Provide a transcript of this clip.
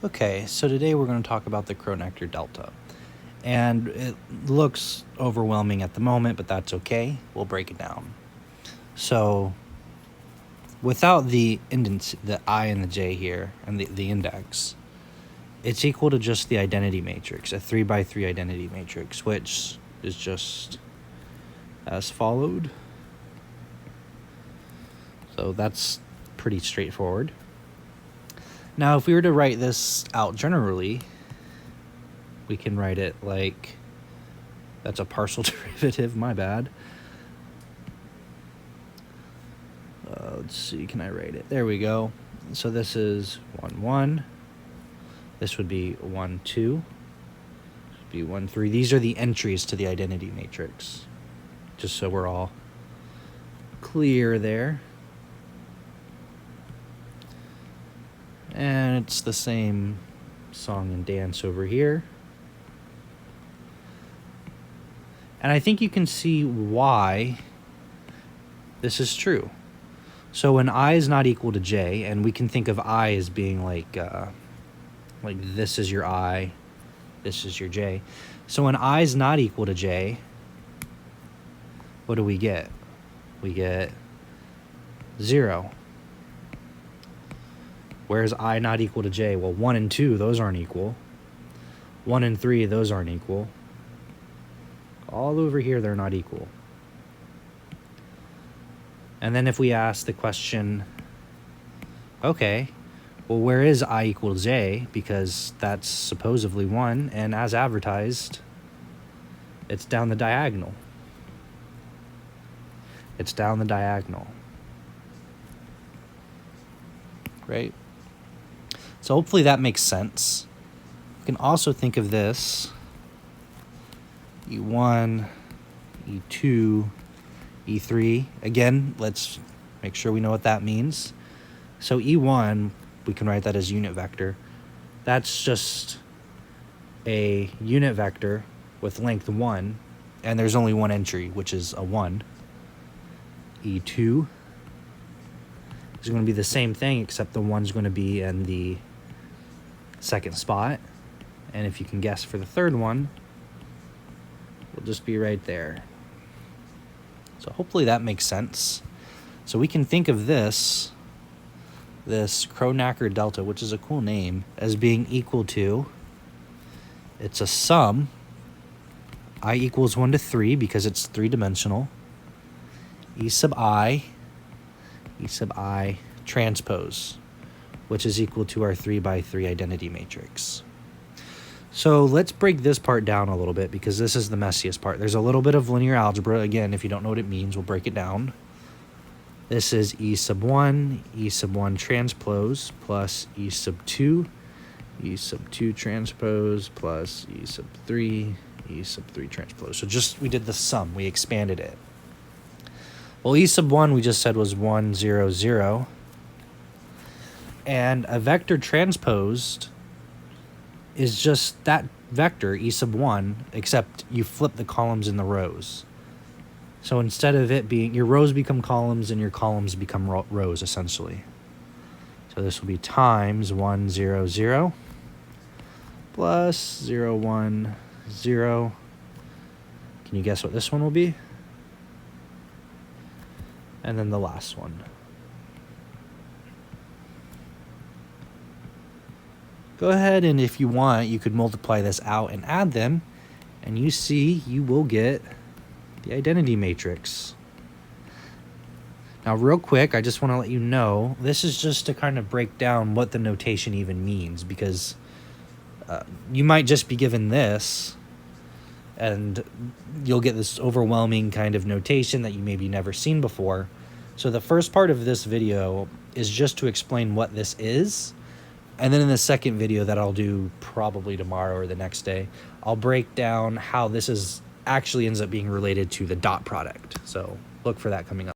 Okay, so today we're going to talk about the Kronecker delta. And it looks overwhelming at the moment, but that's okay. We'll break it down. So without the indents, the I and the J here, and the index, it's equal to just the identity matrix, a 3x3 identity matrix, which is just as followed. So that's pretty straightforward. Now, if we were to write this out generally, we can write it like, that's a partial derivative, my bad. Let's see, can I write it? There we go. So this is 1, 1. This would be 1, 2. This would be 1, 3. These are the entries to the identity matrix, just so we're all clear there. And it's the same song and dance over here. And I think you can see why this is true. So when I is not equal to j, and we can think of I as being like this is your I, this is your j. So when I is not equal to j, what do we get? We get 0. Where is I not equal to j? Well, 1 and 2, those aren't equal. 1 and 3, those aren't equal. All over here, they're not equal. And then if we ask the question, okay, well, where is I equal to j? Because that's supposedly 1, and as advertised, it's down the diagonal. It's down the diagonal. Right? So hopefully that makes sense. You can also think of this E1, E2, E3. Again, let's make sure we know what that means. So E1, we can write that as unit vector. That's just a unit vector with length 1, and there's only one entry, which is a 1. E2 is going to be the same thing, except the 1's going to be in the second spot. And if you can guess for the third one, it'll just be right there. So hopefully that makes sense. So we can think of this Kronecker delta, which is a cool name, as being equal to, it's a sum, I equals 1 to 3 because it's 3-dimensional, E sub I transpose, which is equal to our 3x3 identity matrix. So let's break this part down a little bit because this is the messiest part. There's a little bit of linear algebra. Again, if you don't know what it means, we'll break it down. This is E sub 1 transpose plus E sub 2 transpose plus E sub 3 transpose. So just, we did the sum, we expanded it. Well, E sub 1 we just said was 1, 0, 0. And a vector transposed is just that vector, E sub 1, except you flip the columns in the rows. So instead of it being, your rows become columns and your columns become rows, essentially. So this will be times 1, 0, 0 plus 0, 1, 0. Can you guess what this one will be? And then the last one. Go ahead, and if you want, you could multiply this out and add them, and you see you will get the identity matrix. Now, real quick, I just want to let you know, this is just to kind of break down what the notation even means, because you might just be given this, and you'll get this overwhelming kind of notation that you maybe never seen before. So the first part of this video is just to explain what this is. And then in the second video that I'll do probably tomorrow or the next day, I'll break down how this is actually ends up being related to the dot product. So look for that coming up.